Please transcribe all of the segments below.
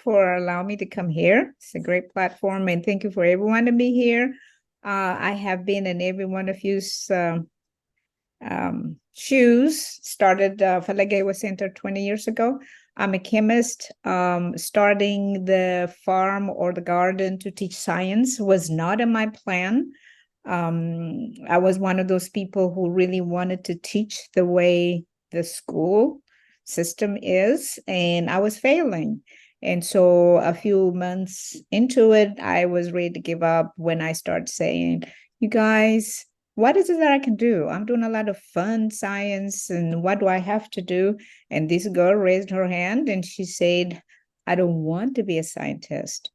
for allowing me to come here. It's a great platform, and thank you for everyone to be here. I have been in every one of you's shoes. Started Felege Hiywot Center 20 years ago. I'm a chemist. Starting the farm or the garden to teach science was not in my plan. I was one of those people who really wanted to teach the way the school system is, and I was failing. And so a few months into it, I was ready to give up when I started saying, you guys, what is it that I can do? I'm doing a lot of fun science, and what do I have to do? And this girl raised her hand and she said, I don't want to be a scientist.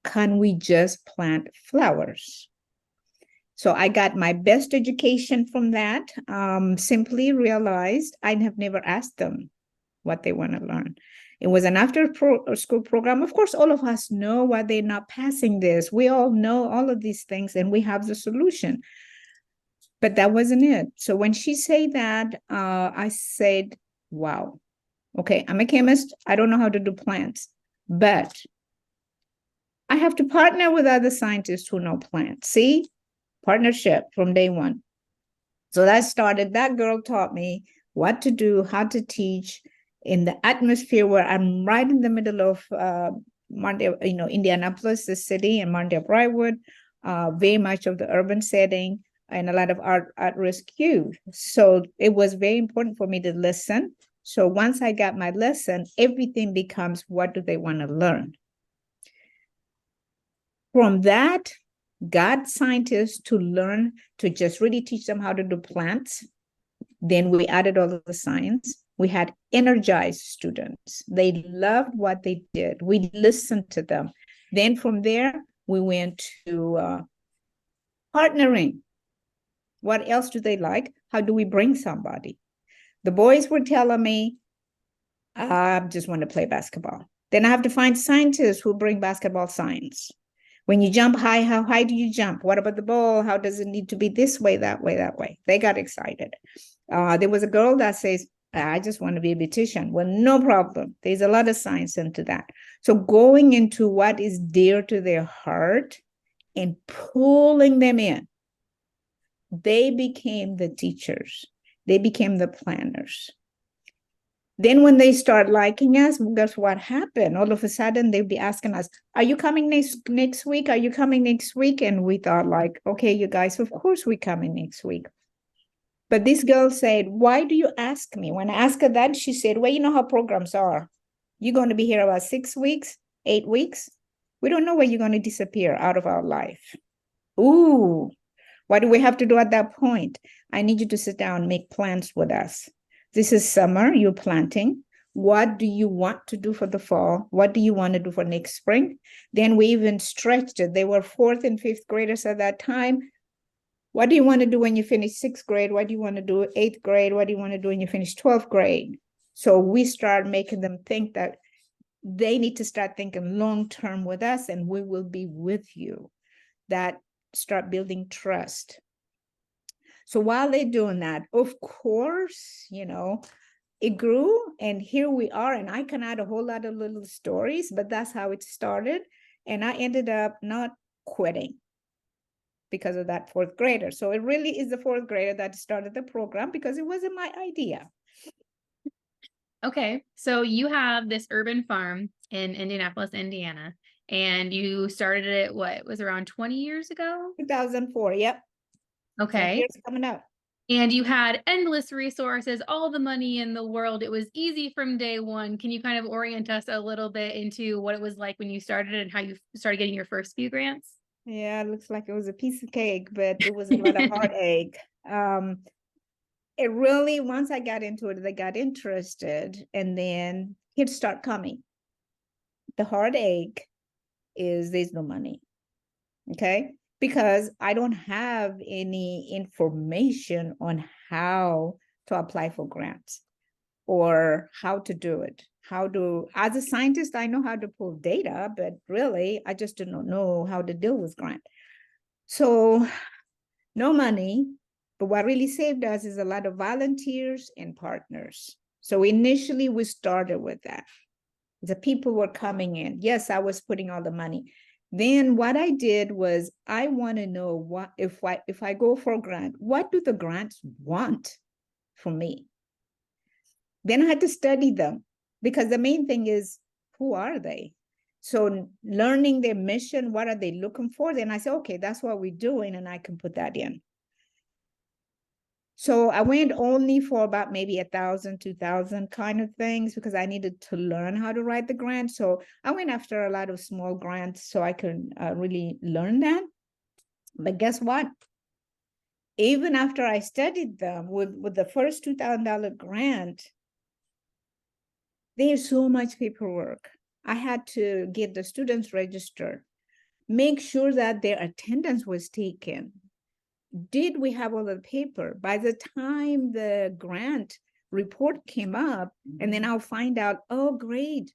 Can we just plant flowers? So I got my best education from that. Simply realized I have never asked them what they want to learn. It was an after school program. Of course, all of us know why they're not passing this. We all know all of these things and we have the solution. But that wasn't it. So when she said that, I said, wow, okay, I'm a chemist. I don't know how to do plants, but I have to partner with other scientists who know plants. See, partnership from day one. So that girl taught me what to do, how to teach in the atmosphere where I'm right in the middle of Indianapolis, the city, and Mondale Brightwood, very much of the urban setting and a lot of at-risk youth. So it was very important for me to listen. So once I got my lesson, everything becomes, what do they want to learn? From that, got scientists to learn to just really teach them how to do plants. Then we added all of the science. We had energized students. They loved what they did. We listened to them. Then from there, we went to partnering. What else do they like? How do we bring somebody? The boys were telling me, I just want to play basketball. Then I have to find scientists who bring basketball science. When you jump high, how high do you jump? What about the ball? How does it need to be this way, that way, that way? They got excited. There was a girl that says, I just want to be a beautician. Well, no problem. There's a lot of science into that. So going into what is dear to their heart and pulling them in, they became the teachers. They became the planners. Then when they start liking us, guess what happened? All of a sudden, they'd be asking us, are you coming next week? Are you coming next week? And we thought like, okay, you guys, of course we're coming next week. But this girl said, why do you ask me? When I asked her that, she said, well, you know how programs are. You're going to be here about 6 weeks, 8 weeks. We don't know where you're going to disappear out of our life. Ooh, what do we have to do at that point? I need you to sit down and make plans with us. This is summer, you're planting. What do you want to do for the fall? What do you want to do for next spring? Then we even stretched it. They were 4th and 5th graders at that time. What do you want to do when you finish 6th grade? What do you want to do 8th grade? What do you want to do when you finish 12th grade? So we start making them think that they need to start thinking long-term with us, and we will be with you. That start building trust. So while they're doing that, of course, it grew, and here we are. And I can add a whole lot of little stories, but that's how it started. And I ended up not quitting because of that 4th grader. So it really is the 4th grader that started the program because it wasn't my idea. Okay, so you have this urban farm in Indianapolis, Indiana, and you started it, what was around 20 years ago? 2004, yep. Okay. Years coming up. And you had endless resources, all the money in the world. It was easy from day one. Can you kind of orient us a little bit into what it was like when you started and how you started getting your first few grants? Yeah, it looks like it was a piece of cake, but it was a lot of heartache. It really, once I got into it, they got interested, and then kids start coming. The heartache is there's no money, okay? Because I don't have any information on how to apply for grants or how to do it. As a scientist, I know how to pull data, but really, I just do not know how to deal with grant. So no money, but what really saved us is a lot of volunteers and partners. So initially, we started with that. The people were coming in. Yes, I was putting all the money. Then what I did was I want to know what if I go for a grant, what do the grants want from me? Then I had to study them because the main thing is, who are they? So learning their mission, what are they looking for? Then I said, okay, that's what we're doing, and I can put that in. So I went only for about maybe 1,000, 2,000 kind of things because I needed to learn how to write the grant. So I went after a lot of small grants so I could really learn that. But guess what? Even after I studied them with the first $2,000 grant, there's so much paperwork. I had to get the students registered, make sure that their attendance was taken. Did we have all the paper? By the time the grant report came up, and then I'll find out, oh, great,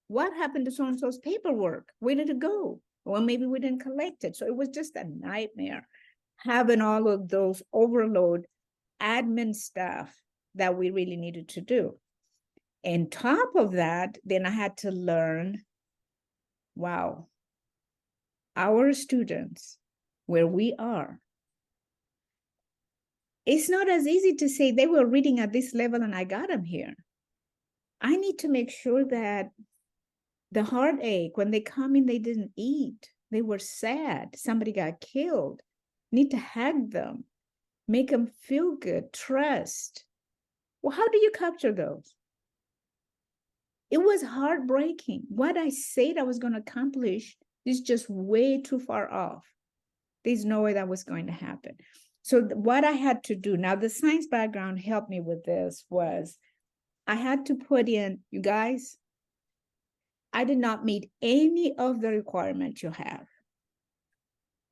what happened to so-and-so's paperwork? Where did it go? Well, maybe we didn't collect it. So it was just a nightmare having all of those overload admin stuff that we really needed to do. And top of that, then I had to learn, wow, our students, where we are, it's not as easy to say they were reading at this level and I got them here. I need to make sure that the heartache, when they come in, they didn't eat. They were sad. Somebody got killed. Need to hug them, make them feel good, trust. Well, how do you capture those? It was heartbreaking. What I said I was going to accomplish is just way too far off. There's no way that was going to happen. So what I had to do, now the science background helped me with this, was I had to put in, you guys, I did not meet any of the requirements you have.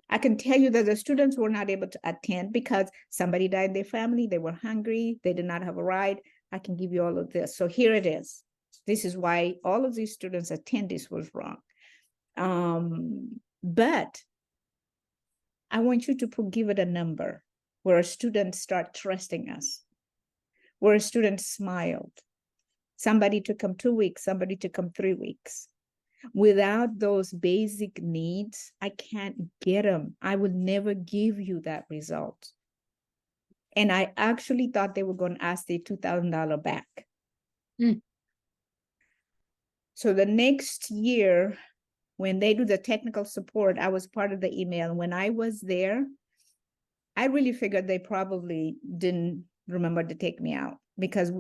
I can tell you that the students were not able to attend because somebody died in their family, they were hungry, they did not have a ride. I can give you all of this. So here it is. This is why all of these students' attendance was wrong. But I want you to give it a number where a student start trusting us, where a student smiled. Somebody to come 2 weeks, somebody to come 3 weeks. Without those basic needs, I can't get them. I would never give you that result. And I actually thought they were going to ask their $2,000 back. Mm. So the next year, when they do the technical support, I was part of the email. When I was there, I really figured they probably didn't remember to take me out because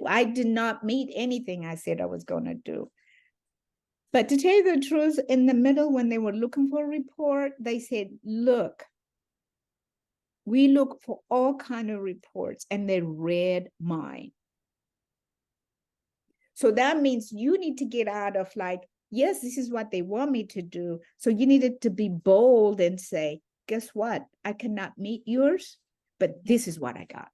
I did not meet anything I said I was going to do. But to tell you the truth, in the middle, when they were looking for a report, they said, look, we look for all kinds of reports, and they read mine. So that means you need to get out of like, yes, this is what they want me to do. So you needed to be bold and say, guess what? I cannot meet yours, but this is what I got.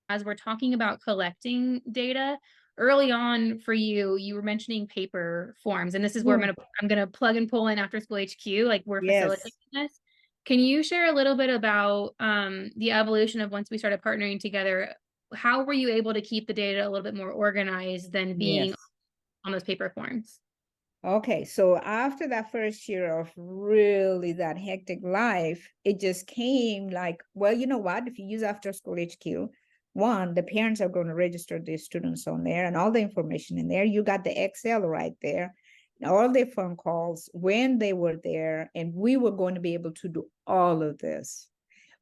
As we're talking about collecting data, early on for you, you were mentioning paper forms, and this is where I'm gonna plug and pull in After School HQ, like we're facilitating this. Can you share a little bit about the evolution of once we started partnering together? How were you able to keep the data a little bit more organized than being on those paper forms? Okay, so after that first year of really that hectic life, it just came like, well, you know what? If you use After School HQ, one, the parents are going to register their students on there and all the information in there. You got the Excel right there, all their phone calls, when they were there, and we were going to be able to do all of this.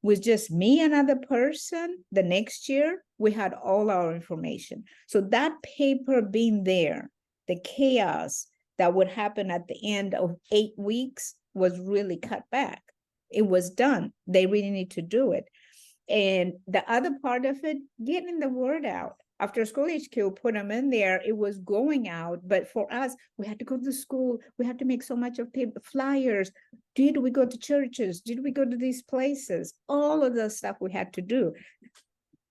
With just me and another person, the next year, we had all our information. So that paper being there, the chaos that would happen at the end of 8 weeks was really cut back. It was done. They really need to do it. And the other part of it, getting the word out. After School HQ put them in there, it was going out. But for us, we had to go to school. We had to make so much of paper flyers. Did we go to churches? Did we go to these places? All of the stuff we had to do.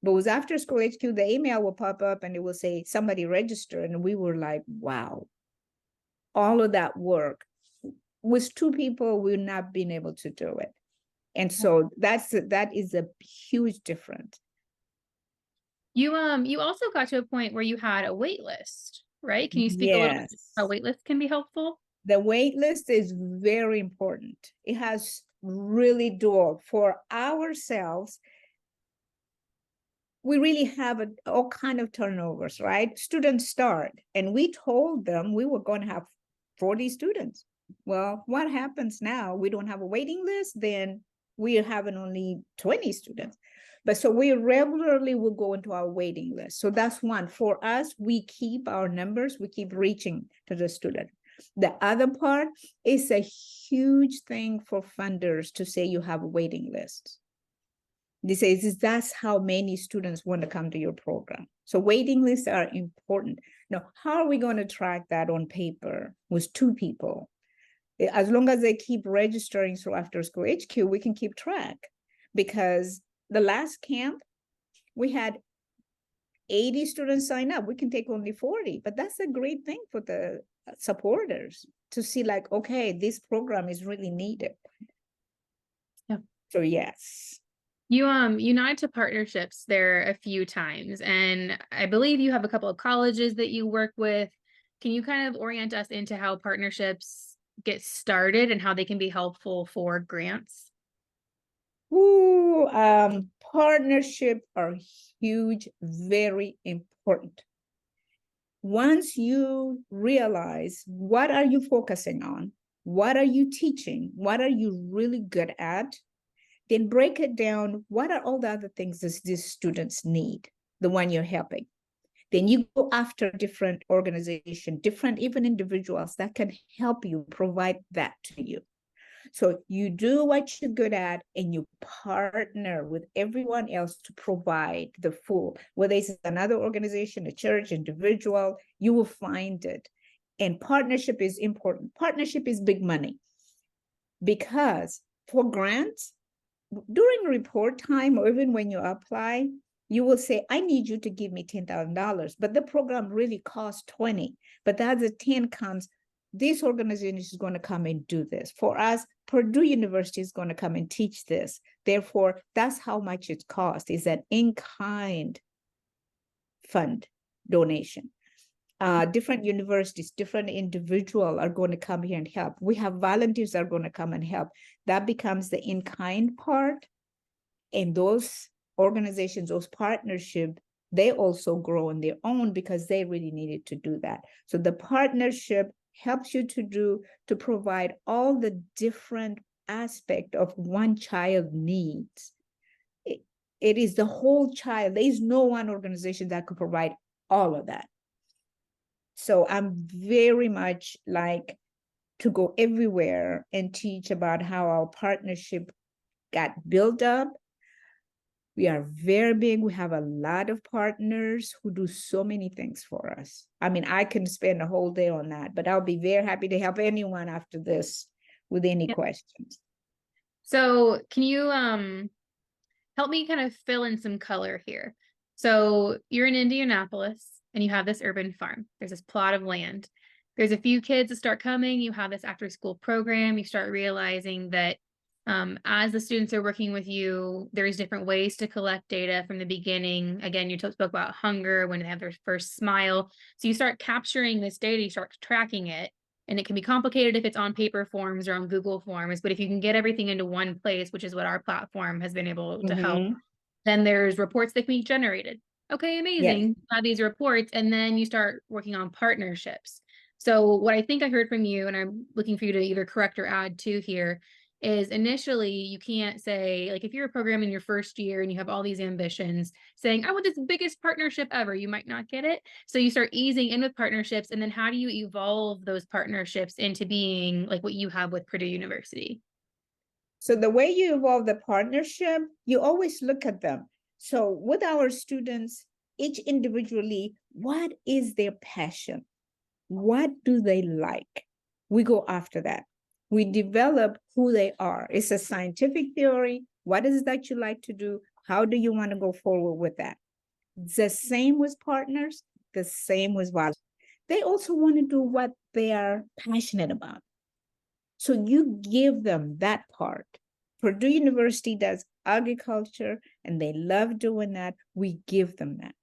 But it was After School HQ, the email will pop up and it will say somebody registered. And we were like, wow, all of that work. With 2 people, we've not been able to do it. And so that is a huge difference. You also got to a point where you had a wait list, right? Can you speak a little bit how wait lists can be helpful? The wait list is very important. It has really dual for ourselves. We really have all kind of turnovers, right? Students start, and we told them we were going to have 40 students. Well, what happens now? We don't have a waiting list, then we are having only 20 students. But so we regularly will go into our waiting list. So that's one. For us, we keep our numbers, we keep reaching to the student. The other part is a huge thing for funders to say you have a waiting list. This is that's how many students want to come to your program. So waiting lists are important. Now, how are we going to track that on paper with 2 people? As long as they keep registering through After School HQ, we can keep track. Because the last camp, we had 80 students sign up. We can take only 40, but that's a great thing for the supporters to see like, okay, this program is really needed. Yeah. So yes. You united to partnerships there a few times, and I believe you have a couple of colleges that you work with. Can you kind of orient us into how partnerships get started and how they can be helpful for grants? Ooh, partnership are huge, very important. Once you realize what are you focusing on, what are you teaching, what are you really good at, then break it down. What are all the other things that these students need, the one you're helping? Then you go after different organizations, different even individuals that can help you provide that to you. So you do what you're good at and you partner with everyone else to provide the full, whether it's another organization, a church, individual, you will find it. And partnership is important. Partnership is big money because for grants, during report time, or even when you apply, you will say, I need you to give me $10,000, but the program really costs 20. But the other 10 comes, this organization is going to come and do this. For us, Purdue University is going to come and teach this. Therefore, that's how much it costs, is an in-kind fund donation. Different universities, different individuals are going to come here and help. We have volunteers that are going to come and help. That becomes the in-kind part. And those organizations, those partnerships, they also grow on their own because they really needed to do that. So the partnership helps you to provide all the different aspects of one child needs. It is the whole child. There is no one organization that could provide all of that. So I'm very much like to go everywhere and teach about how our partnership got built up. We are very big. We have a lot of partners who do so many things for us. I mean, I can spend a whole day on that, but I'll be very happy to help anyone after this with any questions. So can you help me kind of fill in some color here? So you're in Indianapolis and you have this urban farm. There's this plot of land. There's a few kids that start coming. You have this after school program. You start realizing that as the students are working with you, there's different ways to collect data from the beginning. Again, you spoke about hunger when they have their first smile. So you start capturing this data, you start tracking it, and it can be complicated if it's on paper forms or on Google Forms. But if you can get everything into one place, which is what our platform has been able to help, then there's reports that can be generated. Okay, amazing. Yes. You have these reports, and then you start working on partnerships. So what I think I heard from you, and I'm looking for you to either correct or add to here, is initially you can't say, like if you're a program in your first year and you have all these ambitions saying, I want this biggest partnership ever, you might not get it. So you start easing in with partnerships, and then how do you evolve those partnerships into being like what you have with Purdue University? So the way you evolve the partnership, you always look at them. So with our students, each individually, what is their passion? What do they like? We go after that. We develop who they are. It's a scientific theory. What is it that you like to do? How do you want to go forward with that? The same with partners, the same with volunteers. They also want to do what they are passionate about. So you give them that part. Purdue University does agriculture and they love doing that. We give them that.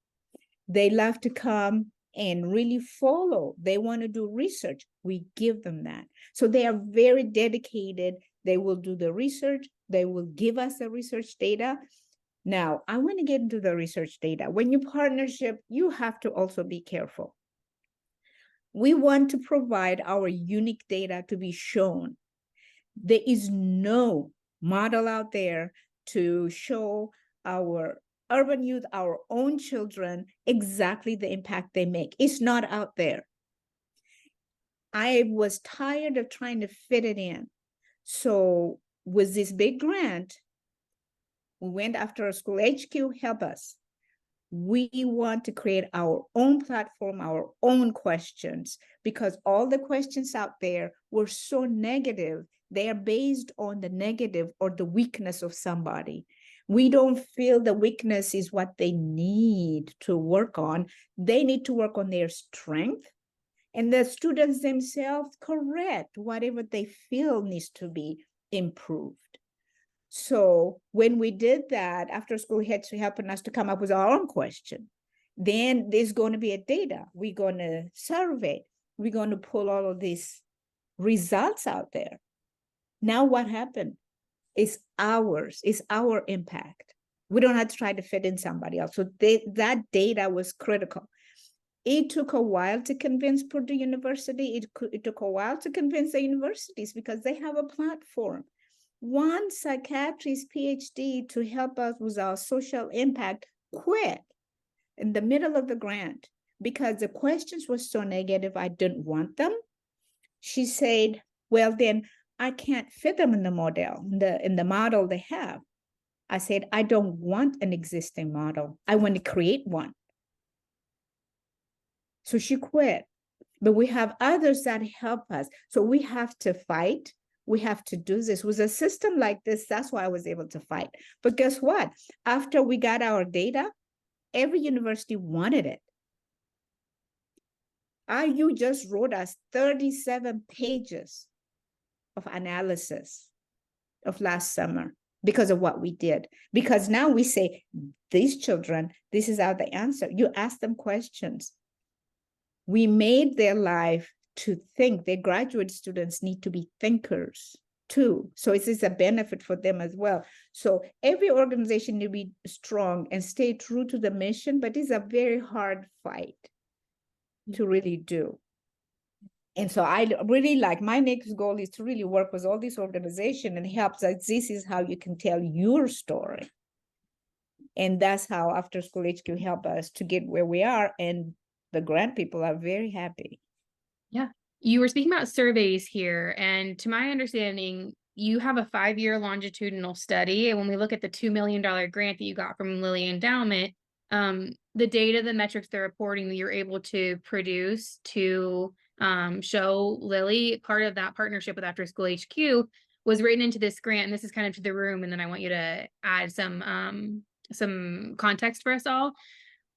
They love to come and really follow. They want to do research. We give them that. So they are very dedicated. They will do the research. They will give us the research data. Now, I want to get into the research data. When you partnership, you have to also be careful. We want to provide our unique data to be shown. There is no model out there to show our urban youth, our own children, exactly the impact they make. It's not out there. I was tired of trying to fit it in. So with this big grant, we went after a school HQ, help us. We want to create our own platform, our own questions, because all the questions out there were so negative. They are based on the negative or the weakness of somebody. We don't feel the weakness is what they need to work on. They need to work on their strength. And the students themselves correct whatever they feel needs to be improved. So when we did that, after school had to helping us to come up with our own question. Then there's going to be a data. We're going to survey. We're going to pull all of these results out there. Now what happened? It's ours. It's our impact. We don't have to try to fit in somebody else. So that data was critical. It took a while to convince Purdue University. It took a while to convince the universities because they have a platform. One psychiatrist PhD to help us with our social impact quit in the middle of the grant because the questions were so negative. I didn't want them. She said, well, then I can't fit them in the model, in the model they have. I said, I don't want an existing model. I want to create one. So she quit. But we have others that help us. So we have to fight. We have to do this. With a system like this, that's why I was able to fight. But guess what? After we got our data, every university wanted it. IU just wrote us 37 pages of analysis of last summer because of what we did. Because now we say, these children, this is how they answer. You ask them questions. We made their life to think. Their graduate students need to be thinkers too. So it is a benefit for them as well. So every organization need to be strong and stay true to the mission, but it's a very hard fight to really do. And so I really like, my next goal is to really work with all these organizations and help that this is how you can tell your story. And that's how After School HQ help us to get where we are. And the grant people are very happy. Yeah. You were speaking about surveys here. And to my understanding, you have a 5-year longitudinal study. And when we look at the $2 million grant that you got from Lilly Endowment, the data, the metrics, the reporting that you're able to produce to show Lilly, part of that partnership with After School HQ was written into this grant. And this is kind of to the room. And then I want you to add some context for us all.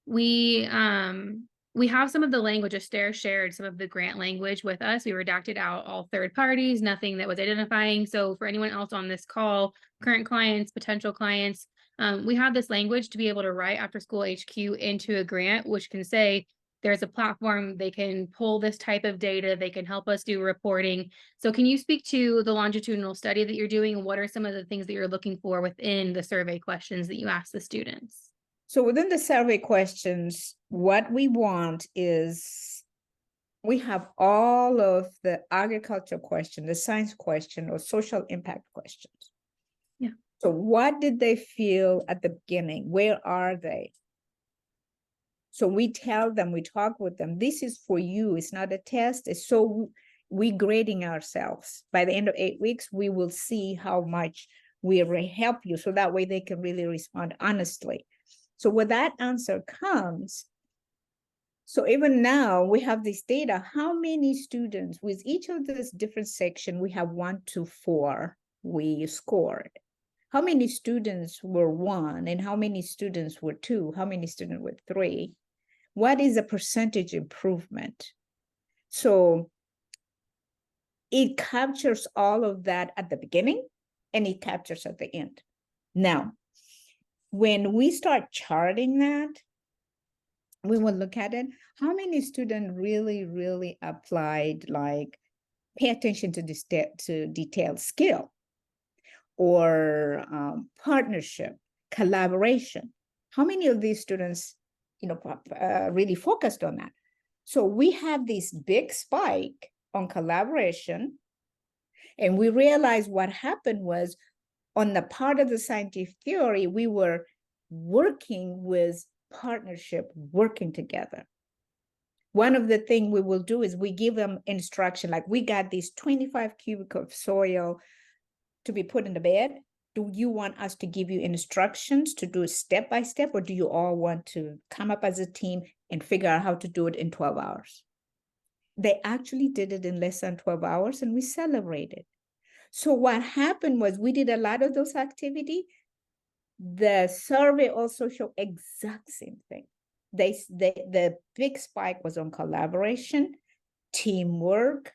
We have some of the language. Aster shared some of the grant language with us. We redacted out all third parties, nothing that was identifying. So for anyone else on this call, current clients, potential clients, we have this language to be able to write After School HQ into a grant, which can say there's a platform, they can pull this type of data, they can help us do reporting. So can you speak to the longitudinal study that you're doing, and what are some of the things that you're looking for within the survey questions that you ask the students? So within the survey questions, what we want is, we have all of the agriculture question, the science question, or social impact questions. Yeah. So what did they feel at the beginning? Where are they? So we tell them, we talk with them, this is for you. It's not a test. It's so we grading ourselves. By the end of 8 weeks, we will see how much we help you. So that way they can really respond honestly. So when that answer comes, so even now we have this data, how many students with each of this different section, we have 1 to 4, we scored. How many students were 1 and how many students were 2? How many students were 3? What is the percentage improvement? So it captures all of that at the beginning and it captures at the end. Now, when we start charting that, we will look at it. How many students really applied, like pay attention to this to detailed skill or partnership, collaboration? How many of these students, really focused on that? So we have this big spike on collaboration, and we realized what happened was on the part of the scientific theory, we were working with partnership, working together. One of the things we will do is we give them instruction, like we got these 25 cubic of soil to be put in the bed. Do you want us to give you instructions to do it step by step, or do you all want to come up as a team and figure out how to do it in 12 hours? They actually did it in less than 12 hours, and we celebrated. So what happened was we did a lot of those activities. The survey also showed exact same thing. The big spike was on collaboration, teamwork.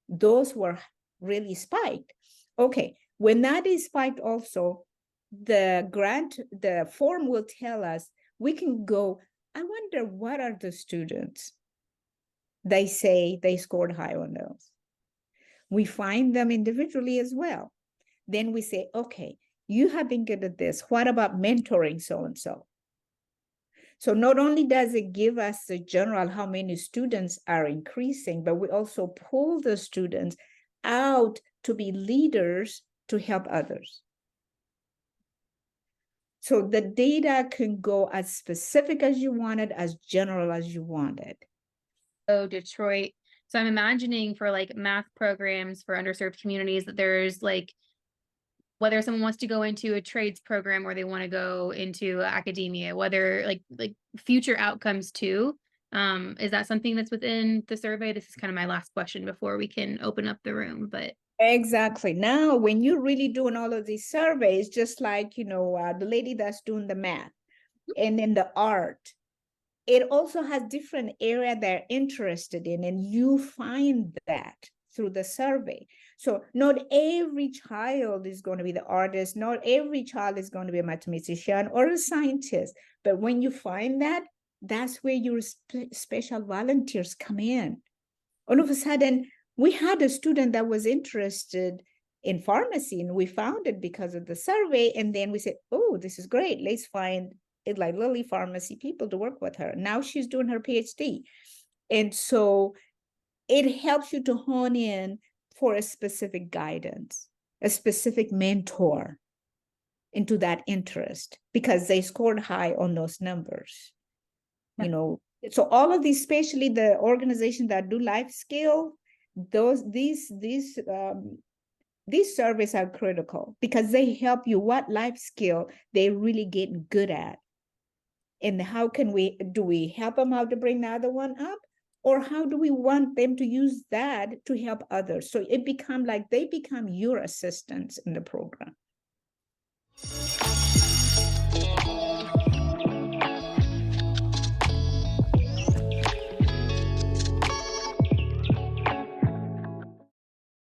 Those were really spiked. Okay, when that is spiked also, the form will tell us, we can go, I wonder what are the students? They say they scored high on those. We find them individually as well. Then we say, okay, you have been good at this. What about mentoring so-and-so? So not only does it give us the general how many students are increasing, but we also pull the students out to be leaders to help others. So the data can go as specific as you want it, as general as you want it. Oh, Detroit. So I'm imagining for like math programs for underserved communities that there's like, whether someone wants to go into a trades program or they want to go into academia, whether like future outcomes too. Is that something that's within the survey? This is kind of my last question before we can open up the room, but. Exactly. Now, when you're really doing all of these surveys, just like, the lady that's doing the math and then the art, it also has different area they're interested in, and you find that through the survey. So not every child is going to be the artist, not every child is going to be a mathematician or a scientist, but when you find that, that's where your special volunteers come in. All of a sudden, we had a student that was interested in pharmacy, and we found it because of the survey, and then we said, oh, this is great, let's find it like Lilly Pharmacy people to work with her. Now she's doing her PhD. And so it helps you to hone in for a specific guidance, a specific mentor into that interest, because they scored high on those numbers. So all of these, especially the organizations that do life skill, these surveys are critical because they help you what life skill they really get good at. And how can we help them how to bring the other one up? Or how do we want them to use that to help others? So it become like they become your assistants in the program.